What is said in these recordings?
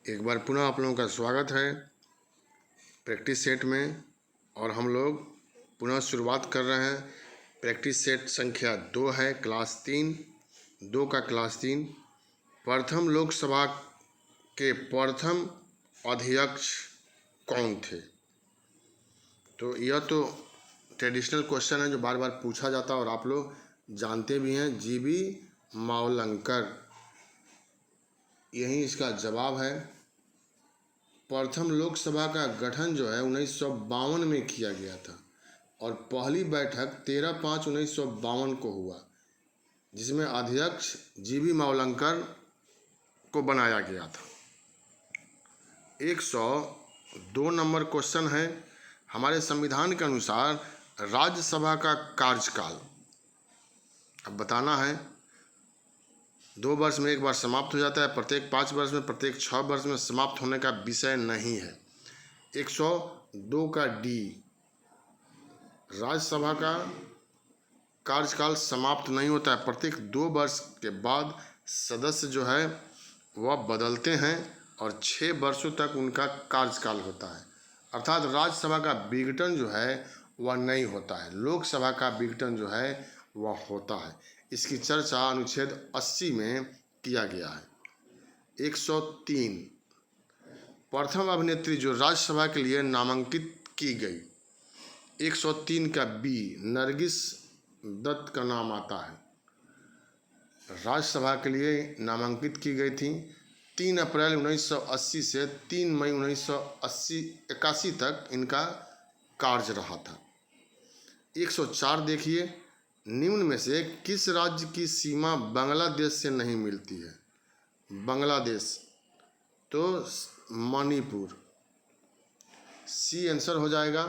एक बार पुनः आप लोगों का स्वागत है प्रैक्टिस सेट में। और हम लोग पुनः शुरुआत कर रहे हैं। प्रैक्टिस सेट संख्या 2 है, क्लास 3, 2 का क्लास 3। प्रथम लोकसभा के प्रथम अध्यक्ष कौन थे? तो यह तो ट्रेडिशनल क्वेश्चन है जो बार बार पूछा जाता है और आप लोग जानते भी हैं। जीबी मावलंकर, यही इसका जवाब है। प्रथम लोकसभा का गठन जो है 1952 में किया गया था और पहली बैठक 13/5/1952 को हुआ, जिसमें अध्यक्ष जीबी मावलंकर को बनाया गया था। 102 नंबर क्वेश्चन है। हमारे संविधान के अनुसार राज्यसभा का कार्यकाल अब बताना है। 2 वर्ष में एक बार समाप्त हो जाता है, प्रत्येक 5 वर्ष में, प्रत्येक 6 वर्ष में समाप्त होने का विषय नहीं है। 102 का डी, राज्यसभा का कार्यकाल समाप्त नहीं होता है। प्रत्येक 2 वर्ष के बाद सदस्य जो है वह बदलते हैं और 6 वर्षों तक उनका कार्यकाल होता है। अर्थात राज्यसभा का विघटन जो है वह नहीं होता है, लोकसभा का विघटन जो है वह होता है। इसकी चर्चा अनुच्छेद 80 में किया गया है। 103 प्रथम अभिनेत्री जो राज्यसभा के लिए नामांकित की गई। 103 का बी, नरगिस दत्त का नाम आता है। राज्यसभा के लिए नामांकित की गई थी। 3 अप्रैल 1980 से 3 मई 1981 तक इनका कार्य रहा था। 104 देखिए, निम्न में से किस राज्य की सीमा बांग्लादेश से नहीं मिलती है? बांग्लादेश, तो मणिपुर, सी आंसर हो जाएगा।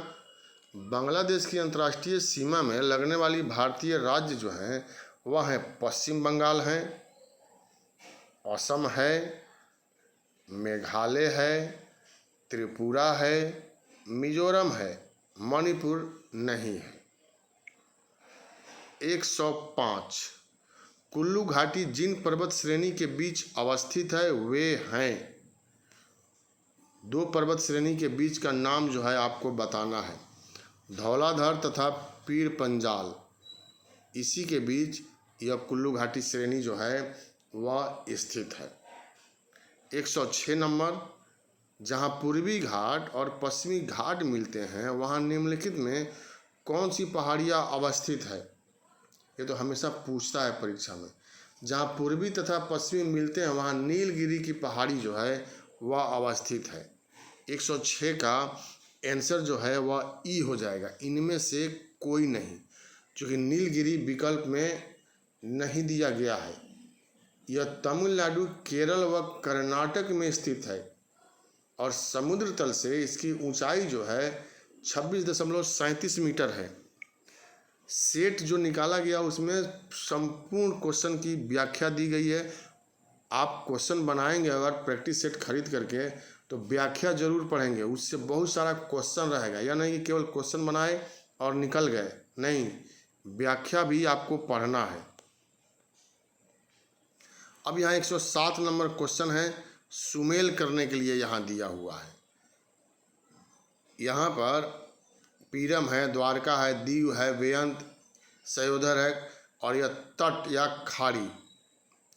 बांग्लादेश की अंतर्राष्ट्रीय सीमा में लगने वाली भारतीय राज्य जो हैं वह है पश्चिम बंगाल है, असम है, मेघालय है, त्रिपुरा है, मिजोरम है, मणिपुर नहीं है। 105 कुल्लू घाटी जिन पर्वत श्रेणी के बीच अवस्थित है वे हैं। 2 पर्वत श्रेणी के बीच का नाम जो है आपको बताना है। धौलाधर तथा पीर पंजाल, इसी के बीच यह कुल्लू घाटी श्रेणी जो है वह स्थित है। 106 नंबर, जहाँ पूर्वी घाट और पश्चिमी घाट मिलते हैं वहाँ निम्नलिखित में कौन सी पहाड़ियाँ अवस्थित है? ये तो हमेशा पूछता है परीक्षा में। जहाँ पूर्वी तथा पश्चिमी मिलते हैं वहाँ नीलगिरी की पहाड़ी जो है वह अवस्थित है। 106 का आंसर जो है वह ई हो जाएगा, इनमें से कोई नहीं, क्योंकि नीलगिरी विकल्प में नहीं दिया गया है। यह तमिलनाडु, केरल व कर्नाटक में स्थित है और समुद्र तल से इसकी ऊंचाई जो है 26.37 मीटर है। सेट जो निकाला गया उसमें संपूर्ण क्वेश्चन की व्याख्या दी गई है। आप क्वेश्चन बनाएंगे अगर प्रैक्टिस सेट खरीद करके तो व्याख्या जरूर पढ़ेंगे, उससे बहुत सारा क्वेश्चन रहेगा। या नहीं कि केवल क्वेश्चन बनाए और निकल गए, नहीं, व्याख्या भी आपको पढ़ना है। अब यहाँ 107 नंबर क्वेश्चन है, सुमेल करने के लिए यहाँ दिया हुआ है। यहाँ पर पीरम है, द्वारका है, दीव है, बेअंत, सयोधर है और यह तट या खाड़ी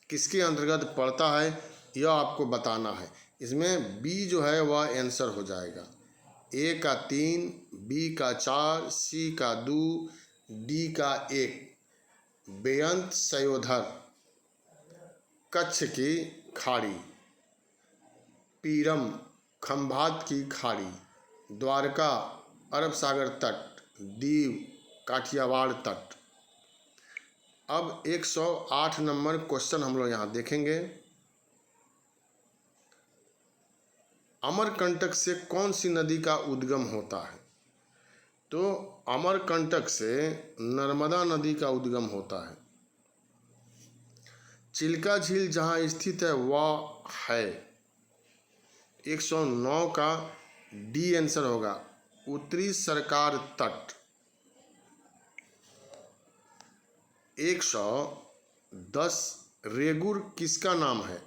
किसके अंतर्गत पड़ता है यह आपको बताना है। इसमें बी जो है वह आंसर हो जाएगा। ए का 3, बी का 4, सी का 2, डी का 1। बेअंत, सयोधर, कच्छ की खाड़ी, पीरम, खंभात की खाड़ी, द्वारका, अरब सागर तट, दीव, काठियावाड़ तट। अब 108 नंबर क्वेश्चन हम लोग यहाँ देखेंगे। अमरकंटक से कौन सी नदी का उद्गम होता है? तो अमरकंटक से नर्मदा नदी का उद्गम होता है। चिल्का झील जहाँ स्थित है वह है। 109 का डी आंसर होगा, उत्तरी सरकार तट। 110 रेगुर किसका नाम है?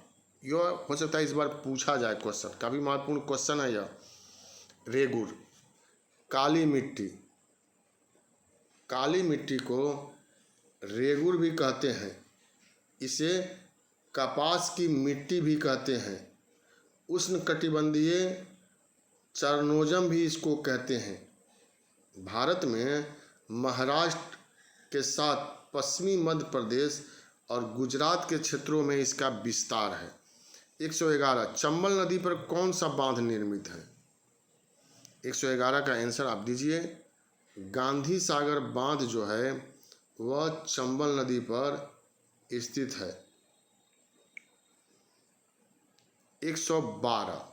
यह हो सकता है इस बार पूछा जाए क्वेश्चन, काफ़ी महत्वपूर्ण क्वेश्चन है यह। रेगुर, काली मिट्टी, काली मिट्टी को रेगुर भी कहते हैं। इसे कपास की मिट्टी भी कहते हैं। उष्णकटिबंधीय चरनोजम भी इसको कहते हैं। भारत में महाराष्ट्र के साथ पश्चिमी मध्य प्रदेश और गुजरात के क्षेत्रों में इसका विस्तार है। 111, चंबल नदी पर कौन सा बांध निर्मित है? 111 का आंसर आप दीजिए। गांधी सागर बांध जो है वह चंबल नदी पर स्थित है। 112,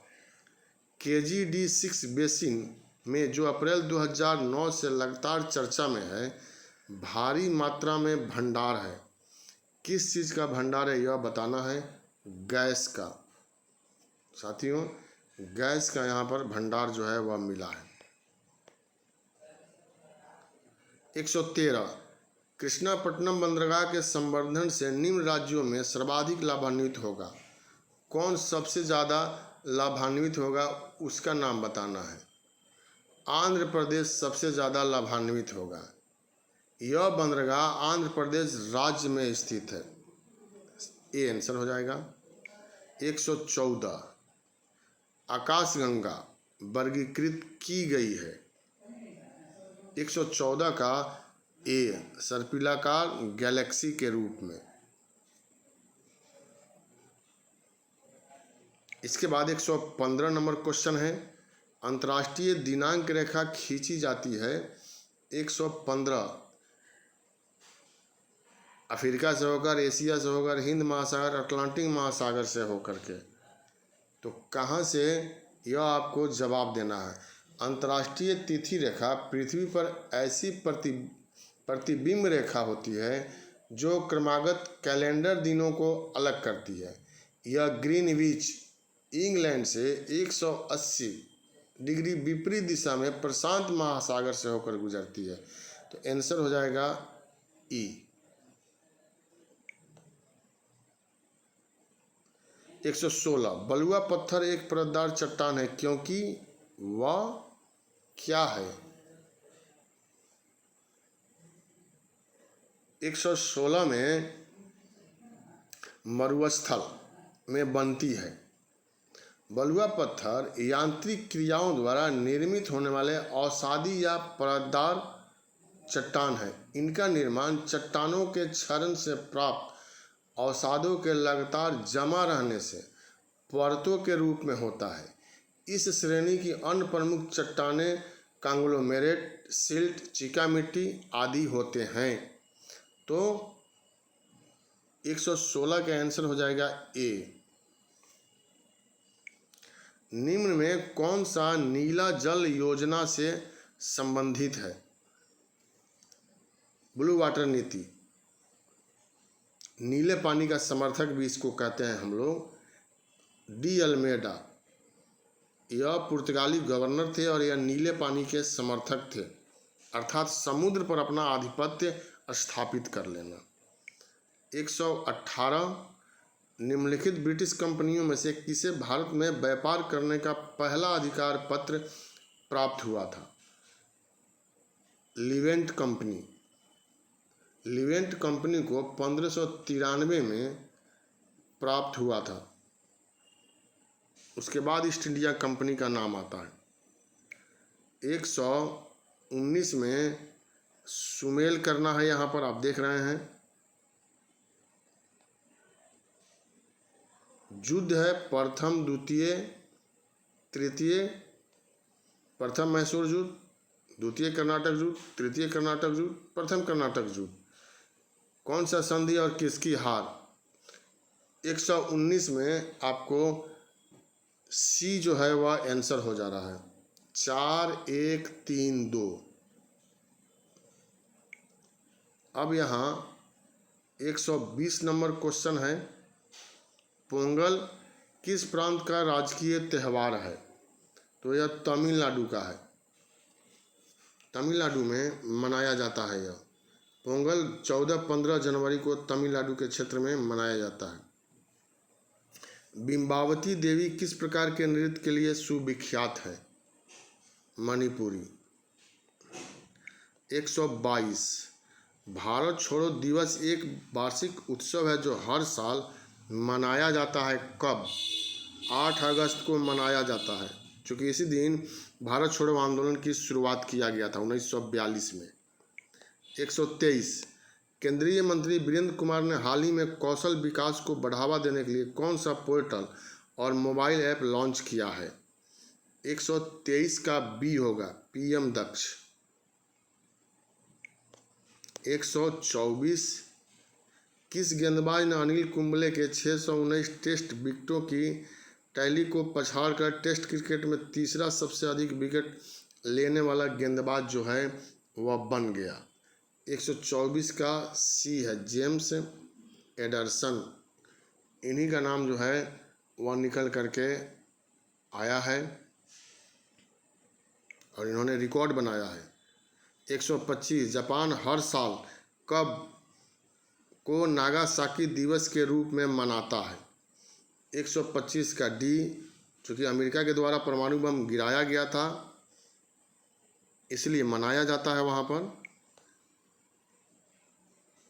KG-D6 बेसिन में जो अप्रैल 2009 से लगातार चर्चा में है, भारी मात्रा में भंडार है। किस चीज़ का भंडार है यह बताना है। गैस का। साथियों, गैस का यहाँ पर भंडार जो है वह मिला है। 113, कृष्णापट्टनम बंदरगाह के संवर्धन से निम्न राज्यों में सर्वाधिक लाभान्वित होगा। कौन सबसे ज़्यादा लाभान्वित होगा उसका नाम बताना है। आंध्र प्रदेश सबसे ज़्यादा लाभान्वित होगा। यह बंदरगाह आंध्र प्रदेश राज्य में स्थित है। ये आंसर हो जाएगा। 114, आकाशगंगा वर्गीकृत की गई है। 114 का ए, सर्पिलाकार गैलेक्सी के रूप में। इसके बाद 115 नंबर क्वेश्चन है। अंतर्राष्ट्रीय दिनांक रेखा खींची जाती है 115 अफ्रीका से होकर, एशिया से होकर, हिंद महासागर, अटलांटिक महासागर से होकर के। तो कहाँ से, यह आपको जवाब देना है। अंतर्राष्ट्रीय तिथि रेखा पृथ्वी पर ऐसी प्रतिबिंब रेखा होती है जो क्रमागत कैलेंडर दिनों को अलग करती है। यह ग्रीनविच इंग्लैंड से 180 डिग्री विपरीत दिशा में प्रशांत महासागर से होकर गुजरती है। तो आंसर हो जाएगा ई। 116, बलुआ पत्थर एक परतदार चट्टान है क्योंकि वह क्या है? 116 में मरुस्थल में बनती है। बलुआ पत्थर यांत्रिक क्रियाओं द्वारा निर्मित होने वाले अवसादी या परतदार चट्टान है। इनका निर्माण चट्टानों के क्षरण से प्राप्त अवसादों के लगातार जमा रहने से परतों के रूप में होता है। इस श्रेणी की अन्य प्रमुख चट्टानें कांग्लोमेरेट, सिल्ट, चिकामिट्टी आदि होते हैं। तो 116 का आंसर हो जाएगा ए। निम्न में कौन सा नीला जल योजना से संबंधित है? ब्लू वाटर नीति, नीले पानी का समर्थक भी इसको कहते हैं हम लोग। डी अल्मेडा, यह पुर्तगाली गवर्नर थे और यह नीले पानी के समर्थक थे, अर्थात समुद्र पर अपना आधिपत्य स्थापित कर लेना। 118, निम्नलिखित ब्रिटिश कंपनियों में से किसे भारत में व्यापार करने का पहला अधिकार पत्र प्राप्त हुआ था? Leivand company. लिवेंट कंपनी को 1593 में प्राप्त हुआ था। उसके बाद ईस्ट इंडिया कंपनी का नाम आता है। 119 में सुमेल करना है, यहाँ पर आप देख रहे हैं युद्ध है प्रथम, द्वितीय, तृतीय। प्रथम मैसूर युद्ध, द्वितीय कर्नाटक युद्ध, तृतीय कर्नाटक युद्ध, प्रथम कर्नाटक युद्ध। कौन सा संधि और किसकी हार? 119 में आपको सी जो है वह आंसर हो जा रहा है। 4132। अब यहाँ 120 नंबर क्वेश्चन है। पोंगल किस प्रांत का राजकीय त्यौहार है? तो यह तमिलनाडु का है। तमिलनाडु में मनाया जाता है यह पोंगल। 14-15 जनवरी को तमिलनाडु के क्षेत्र में मनाया जाता है। बिंबावती देवी किस प्रकार के नृत्य के लिए सुविख्यात है? मणिपुरी। 122 भारत छोड़ो दिवस एक वार्षिक उत्सव है जो हर साल मनाया जाता है। कब? 8 अगस्त को मनाया जाता है, क्योंकि इसी दिन भारत छोड़ो आंदोलन की शुरुआत किया गया था 1942 में। 123 केंद्रीय मंत्री वीरेंद्र कुमार ने हाल ही में कौशल विकास को बढ़ावा देने के लिए कौन सा पोर्टल और मोबाइल ऐप लॉन्च किया है? 123 का बी होगा, पीएम दक्ष। 124 किस गेंदबाज ने अनिल कुंबले के 619 टेस्ट विकेटों की टैली को पछाड़कर टेस्ट क्रिकेट में तीसरा सबसे अधिक विकेट लेने वाला गेंदबाज जो है वह बन गया? 124 का सी है, जेम्स एडरसन। इन्हीं का नाम जो है वह निकल करके आया है और इन्होंने रिकॉर्ड बनाया है। 125 जापान हर साल कब को नागासाकी दिवस के रूप में मनाता है? 125 का डी, चूँकि अमेरिका के द्वारा परमाणु बम गिराया गया था इसलिए मनाया जाता है वहाँ पर।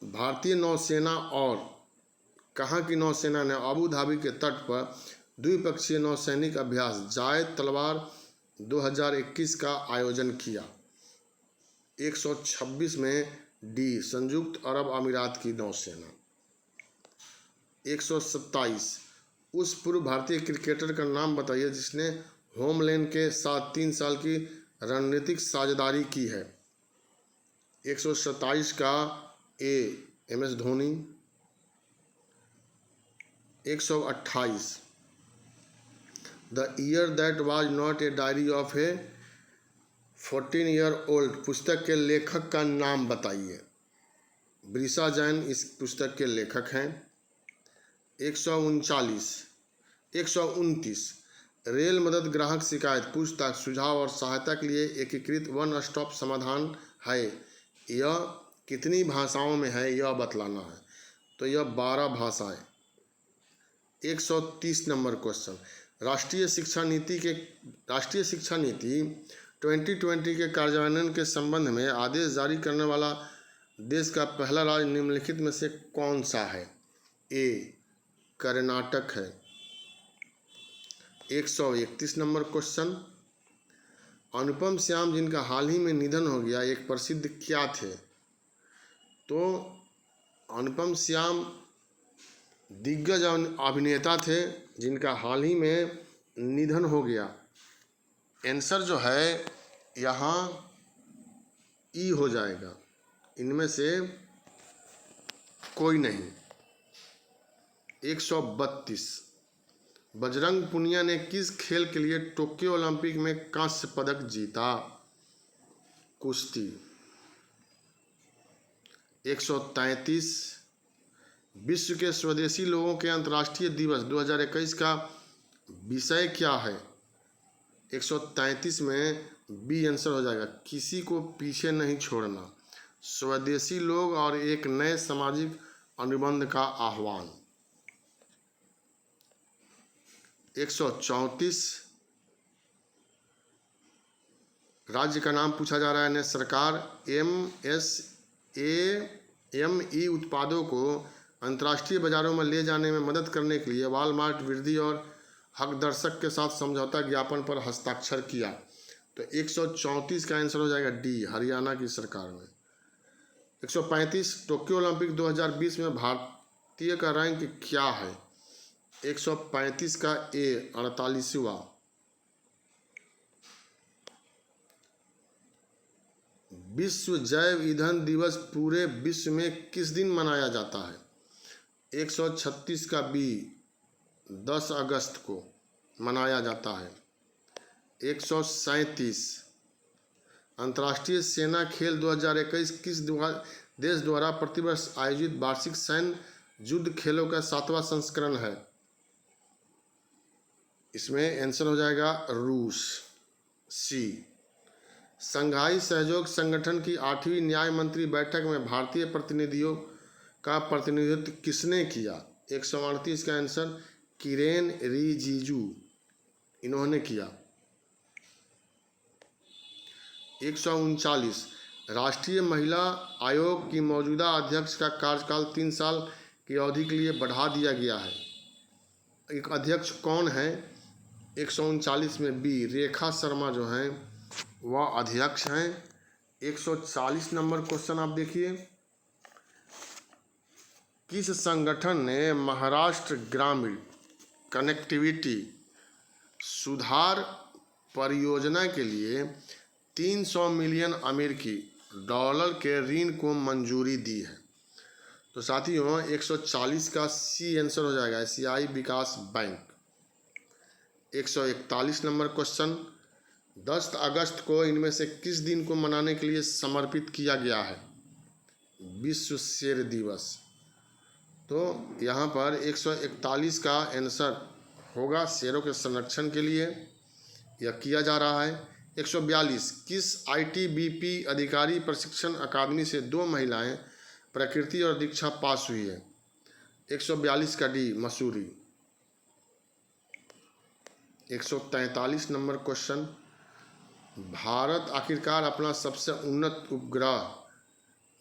भारतीय नौसेना और कहाँ की नौसेना ने अबू धाबी के तट पर द्विपक्षीय नौसैनिक अभ्यास जायद तलवार 2021 का आयोजन किया? 126 में डी, संयुक्त अरब अमीरात की नौसेना। 127 उस पूर्व भारतीय क्रिकेटर का नाम बताइए जिसने होमलैंड के साथ 3 साल की रणनीतिक साझेदारी की है? 127 का ए, MS Dhoni. 128 the year that was not a diary of A 14-year-old पुस्तक के लेखक का नाम बताइए? ब्रिसा जैन इस पुस्तक के लेखक हैं। 129 रेल मदद ग्राहक शिकायत पूछताछ सुझाव और सहायता के लिए एकीकृत वन स्टॉप समाधान है। यह कितनी भाषाओं में है यह बतलाना है, तो यह 12 भाषाएं। 130 नंबर क्वेश्चन, राष्ट्रीय शिक्षा नीति 2020 के कार्यान्वयन के संबंध में आदेश जारी करने वाला देश का पहला राज्य निम्नलिखित में से कौन सा है? ए, कर्नाटक है। 131 नंबर क्वेश्चन, अनुपम श्याम जिनका हाल ही में निधन हो गया एक प्रसिद्ध क्या थे? तो अनुपम श्याम दिग्गज अभिनेता थे जिनका हाल ही में निधन हो गया। आंसर जो है यहाँ ई हो जाएगा, इनमें से कोई नहीं। 132 बजरंग पुनिया ने किस खेल के लिए टोक्यो ओलंपिक में कांस्य पदक जीता? कुश्ती। 133 विश्व के स्वदेशी लोगों के अंतर्राष्ट्रीय दिवस 2021 का विषय क्या है? 133 में बी आंसर हो जाएगा, किसी को पीछे नहीं छोड़ना, स्वदेशी लोग और एक नए सामाजिक अनुबंध का आह्वान। 134 राज्य का नाम पूछा जा रहा है। सरकार MSAME उत्पादों को अंतर्राष्ट्रीय बाजारों में ले जाने में मदद करने के लिए वॉलमार्ट वृद्धि और हकदर्शक के साथ समझौता ज्ञापन पर हस्ताक्षर किया। तो 134 का आंसर हो जाएगा डी, हरियाणा की सरकार में। 135 टोक्यो ओलंपिक 2020 में भारतीय का रैंक क्या है? 135 का ए, 48वां। विश्व जैव ईंधन दिवस पूरे विश्व में किस दिन मनाया जाता है? 136 का बी, 10 अगस्त को मनाया जाता है। 137 अंतर्राष्ट्रीय सेना खेल 2021 किस देश द्वारा प्रतिवर्ष आयोजित वार्षिक सैन्य युद्ध खेलों का 7वां संस्करण है? इसमें आंसर हो जाएगा रूस, सी। संघाई सहयोग संगठन की 8वीं न्याय मंत्री बैठक में भारतीय प्रतिनिधियों का प्रतिनिधित्व किसने किया? 138 का आंसर किरेन रिजिजू इन्होंने किया। 139 राष्ट्रीय महिला आयोग की मौजूदा अध्यक्ष का कार्यकाल 3 साल की अवधि के लिए बढ़ा दिया गया है। एक अध्यक्ष कौन है? 139 में बी रेखा शर्मा जो हैं वह अध्यक्ष हैं। 140 नंबर क्वेश्चन आप देखिए, किस संगठन ने महाराष्ट्र ग्रामीण कनेक्टिविटी सुधार परियोजना के लिए 300 मिलियन अमेरिकी डॉलर के ऋण को मंजूरी दी है? तो साथियों 140 का सी आंसर हो जाएगा, एशियाई विकास बैंक। 141 नंबर क्वेश्चन, 10 अगस्त को इनमें से किस दिन को मनाने के लिए समर्पित किया गया है? विश्व शेर दिवस। तो यहाँ पर 141 का आंसर होगा शेरों के संरक्षण के लिए यह किया जा रहा है। 142 किस ITBP अधिकारी प्रशिक्षण अकादमी से 2 महिलाएं प्रकृति और दीक्षा पास हुई है? 142 का D Mussoorie. 143 number question, Bharat आखिरकार अपना सबसे उन्नत उपग्रह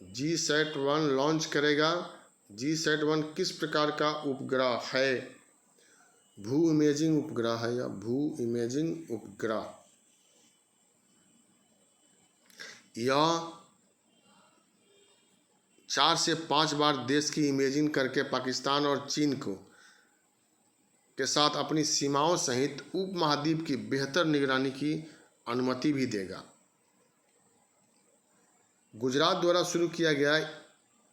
GSAT-1 लॉन्च करेगा। GSAT-1 किस प्रकार का उपग्रह है? भू इमेजिंग उपग्रह है या भू इमेजिंग उपग्रह। यह 4 से 5 बार देश की इमेजिंग करके पाकिस्तान और चीन को के साथ अपनी सीमाओं सहित उपमहाद्वीप की बेहतर निगरानी की अनुमति भी देगा। गुजरात द्वारा शुरू किया गया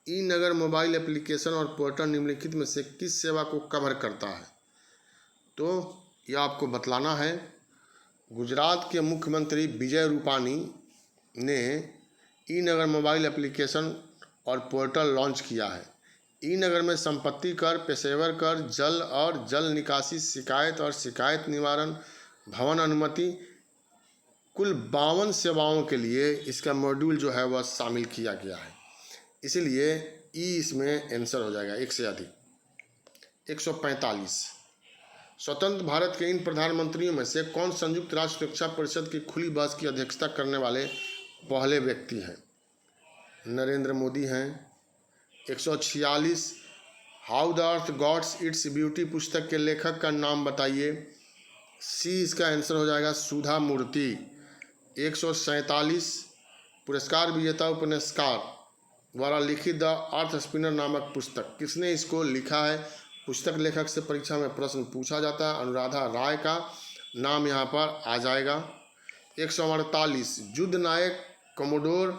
ई-नगर मोबाइल एप्लीकेशन और पोर्टल निम्नलिखित में से किस सेवा को कवर करता है? तो यह आपको बतलाना है। गुजरात के मुख्यमंत्री विजय रूपानी ने ई-नगर मोबाइल एप्लीकेशन और पोर्टल लॉन्च किया है। ई-नगर में संपत्ति कर, पेशेवर कर, जल और जल निकासी, शिकायत और शिकायत निवारण, भवन अनुमति, कुल 52 सेवाओं के लिए इसका मॉड्यूल जो है वह शामिल किया गया है। इसलिए ई इसमें आंसर हो जाएगा, एक से अधिक। 145 स्वतंत्र भारत के इन प्रधानमंत्रियों में से कौन संयुक्त राष्ट्र सुरक्षा परिषद की खुली बहस की अध्यक्षता करने वाले पहले व्यक्ति हैं? नरेंद्र मोदी हैं। 146 how the earth gots its beauty पुस्तक के लेखक का नाम बताइए। सी इसका आंसर हो जाएगा, सुधा मूर्ति। 147 पुरस्कार विजेता उपन्यासकार द्वारा लिखित द अर्थ स्पिनर नामक पुस्तक, किसने इसको लिखा है? पुस्तक लेखक से परीक्षा में प्रश्न पूछा जाता है, अनुराधा राय का नाम यहाँ पर आ जाएगा। 148 युद्ध नायक कमोडोर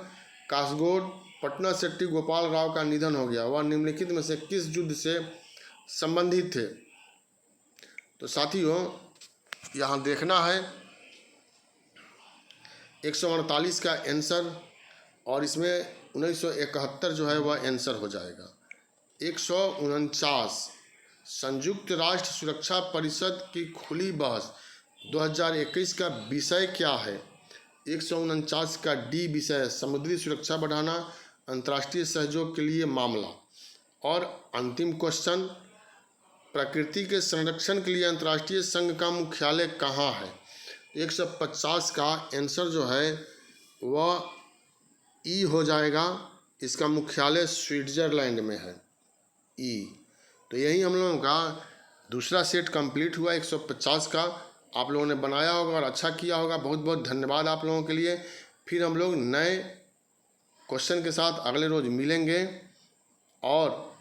कासगोड पटना सेट्टी गोपाल राव का निधन हो गया, वह निम्नलिखित में से किस युद्ध से संबंधित थे? तो साथियों यहाँ देखना है 148 का आंसर, और इसमें 1971 जो है वह आंसर हो जाएगा। 149 संयुक्त राष्ट्र सुरक्षा परिषद की खुली बहस 2021 का विषय क्या है? 149 का डी विषय समुद्री सुरक्षा बढ़ाना, अंतर्राष्ट्रीय सहयोग के लिए मामला। और अंतिम क्वेश्चन, प्रकृति के संरक्षण के लिए अंतर्राष्ट्रीय संघ का मुख्यालय कहाँ है? 150 का आंसर जो है वह ई हो जाएगा, इसका मुख्यालय स्विट्जरलैंड में है, ई। तो यही हम लोगों का दूसरा सेट कंप्लीट हुआ 150 का। आप लोगों ने बनाया होगा और अच्छा किया होगा, बहुत बहुत धन्यवाद आप लोगों के लिए। फिर हम लोग नए क्वेश्चन के साथ अगले रोज मिलेंगे और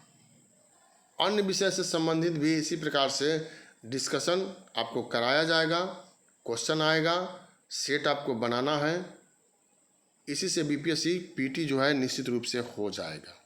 अन्य विषय से संबंधित भी इसी प्रकार से डिस्कशन आपको कराया जाएगा, क्वेश्चन आएगा, सेट आपको बनाना है। इसी से BPSC PT जो है निश्चित रूप से हो जाएगा।